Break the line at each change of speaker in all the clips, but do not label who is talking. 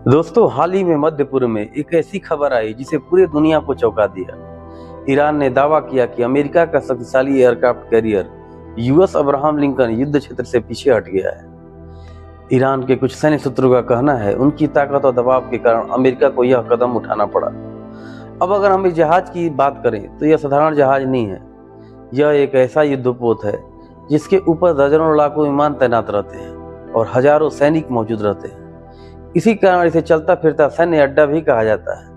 दोस्तों, हाल ही में मध्य पूर्व में एक ऐसी खबर आई जिसे पूरी दुनिया को चौंका दिया। ईरान ने दावा किया कि अमेरिका का शक्तिशाली aircraft carrier US Abraham Lincoln युद्ध क्षेत्र से पीछे हट गया है। ईरान के कुछ सैन्य सूत्रों का कहना है उनकी ताकत और दबाव के कारण अमेरिका को यह कदम उठाना पड़ा। अब अगर हम इस जहाज की बात करें तो यह साधारण जहाज नहीं है। यह एक ऐसा युद्धपोत है जिसके ऊपर दर्जनों लाखों विमान तैनात रहते हैं और हजारों सैनिक मौजूद रहते हैं। इसी कारण इसे चलता फिरता सैन्य अड्डा भी कहा जाता है।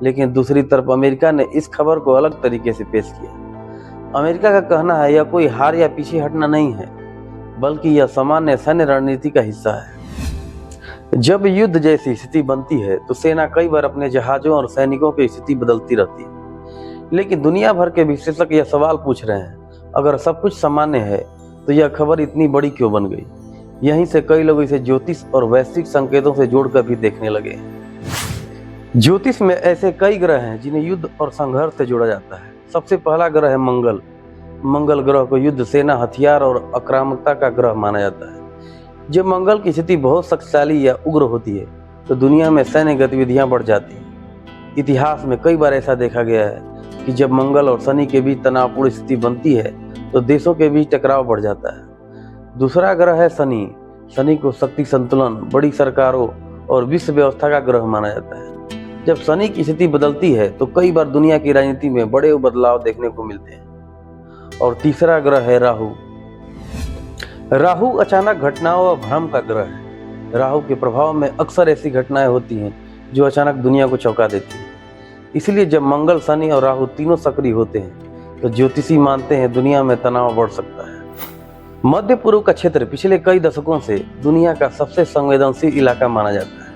लेकिन दूसरी तरफ अमेरिका ने इस खबर को अलग तरीके से पेश किया। अमेरिका का कहना है यह कोई हार या पीछे हटना नहीं है, बल्कि यह सामान्य सैन्य रणनीति का हिस्सा है। जब युद्ध जैसी स्थिति बनती है तो सेना कई बार अपने जहाजों और सैनिकों की स्थिति बदलती रहती है। लेकिन दुनिया भर के विश्लेषक यह सवाल पूछ रहे हैं, अगर सब कुछ सामान्य है तो यह खबर इतनी बड़ी क्यों बन गई? यहीं से कई लोग इसे ज्योतिष और वैश्विक संकेतों से जोड़कर भी देखने लगे। ज्योतिष में ऐसे कई ग्रह हैं जिन्हें युद्ध और संघर्ष से जोड़ा जाता है। सबसे पहला ग्रह है मंगल। मंगल ग्रह को युद्ध, सेना, हथियार और आक्रामकता का ग्रह माना जाता है। जब मंगल की स्थिति बहुत शक्तिशाली या उग्र होती है तो दुनिया में सैन्य गतिविधियां बढ़ जाती हैं। इतिहास में कई बार ऐसा देखा गया है कि जब मंगल और शनि के बीच तनावपूर्ण स्थिति बनती है तो देशों के बीच टकराव बढ़ जाता है। दूसरा ग्रह है शनि। शनि को शक्ति, संतुलन, बड़ी सरकारों और विश्व व्यवस्था का ग्रह माना जाता है। जब शनि की स्थिति बदलती है तो कई बार दुनिया की राजनीति में बड़े बदलाव देखने को मिलते हैं। और तीसरा ग्रह है राहु। राहु अचानक घटनाओं और भ्रम का ग्रह है। राहु के प्रभाव में अक्सर ऐसी घटनाएं होती हैं जो अचानक दुनिया को चौंका देती हैं। इसलिए जब मंगल, शनि और राहु तीनों सक्रिय होते हैं तो ज्योतिषी मानते हैं दुनिया में तनाव बढ़ सकता है। मध्य पूर्व का क्षेत्र पिछले कई दशकों से दुनिया का सबसे संवेदनशील इलाका माना जाता है।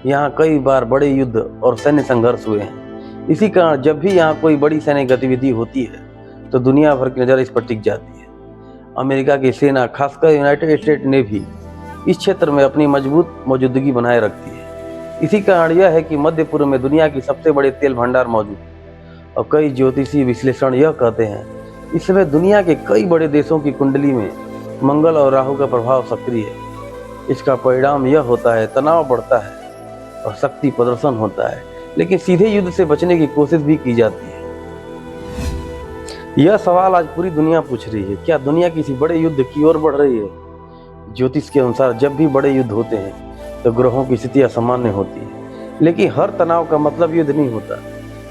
यहाँ कई बार बड़े युद्ध और सैन्य संघर्ष हुए हैं। इसी कारण जब भी यहाँ कोई बड़ी सैन्य गतिविधि होती है तो दुनिया भर की नज़र इस पर टिक जाती है। अमेरिका की सेना, खासकर यूनाइटेड स्टेट नेवी, इस क्षेत्र में अपनी मजबूत मौजूदगी बनाए रखती है। इसी कारण यह है कि मध्य पूर्व में दुनिया की सबसे बड़े तेल भंडार मौजूद है। और कई ज्योतिषी विश्लेषण यह कहते हैं इस समय दुनिया के कई बड़े देशों की कुंडली में मंगल और राहु का प्रभाव सक्रिय है। इसका परिणाम यह होता है तनाव बढ़ता है और शक्ति प्रदर्शन होता है, लेकिन सीधे युद्ध से बचने की कोशिश भी की जाती है। यह सवाल आज पूरी दुनिया पूछ रही है, क्या दुनिया किसी बड़े युद्ध की ओर बढ़ रही है? ज्योतिष के अनुसार जब भी बड़े युद्ध होते हैं तो ग्रहों की स्थिति असामान्य होती है, लेकिन हर तनाव का मतलब युद्ध नहीं होता।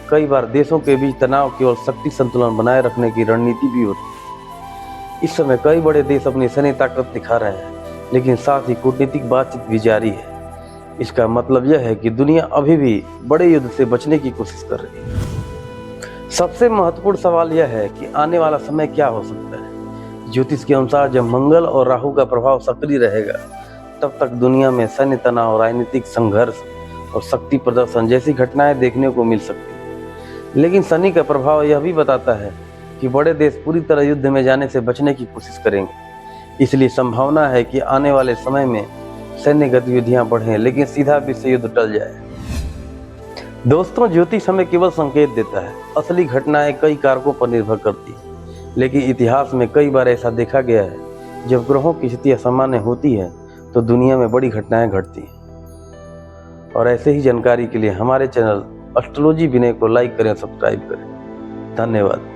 कई बार देशों के बीच तनाव केवल शक्ति संतुलन बनाए रखने की रणनीति भी होती है। इस समय कई बड़े देश अपनी सैन्य ताकत दिखा रहे हैं, लेकिन साथ ही कूटनीतिक बातचीत भी जारी है। इसका मतलब यह है कि दुनिया अभी भी बड़े युद्ध से बचने की कोशिश कर रही है। सबसे महत्वपूर्ण सवाल यह है कि आने वाला समय क्या हो सकता है। ज्योतिष के अनुसार जब मंगल और राहु का प्रभाव सक्रिय रहेगा तब तक दुनिया में सैन्य तनाव, राजनीतिक संघर्ष और शक्ति प्रदर्शन जैसी घटनाएं देखने को मिल सकती हैं। लेकिन शनि का प्रभाव यह भी बताता है कि बड़े देश पूरी तरह युद्ध में जाने से बचने की कोशिश करेंगे। इसलिए संभावना है कि आने वाले समय में सैन्य गतिविधियां बढ़ें, लेकिन सीधा विश्व युद्ध टल जाए। दोस्तों, ज्योतिष हमें केवल संकेत देता है, असली घटनाएं कई कारकों पर निर्भर करती है। लेकिन इतिहास में कई बार ऐसा देखा गया है जब ग्रहों की स्थिति असामान्य होती है तो दुनिया में बड़ी घटनाएं घटती हैं। और ऐसे ही जानकारी के लिए हमारे चैनल एस्ट्रोलॉजी विनय को लाइक करें, सब्सक्राइब करें। धन्यवाद।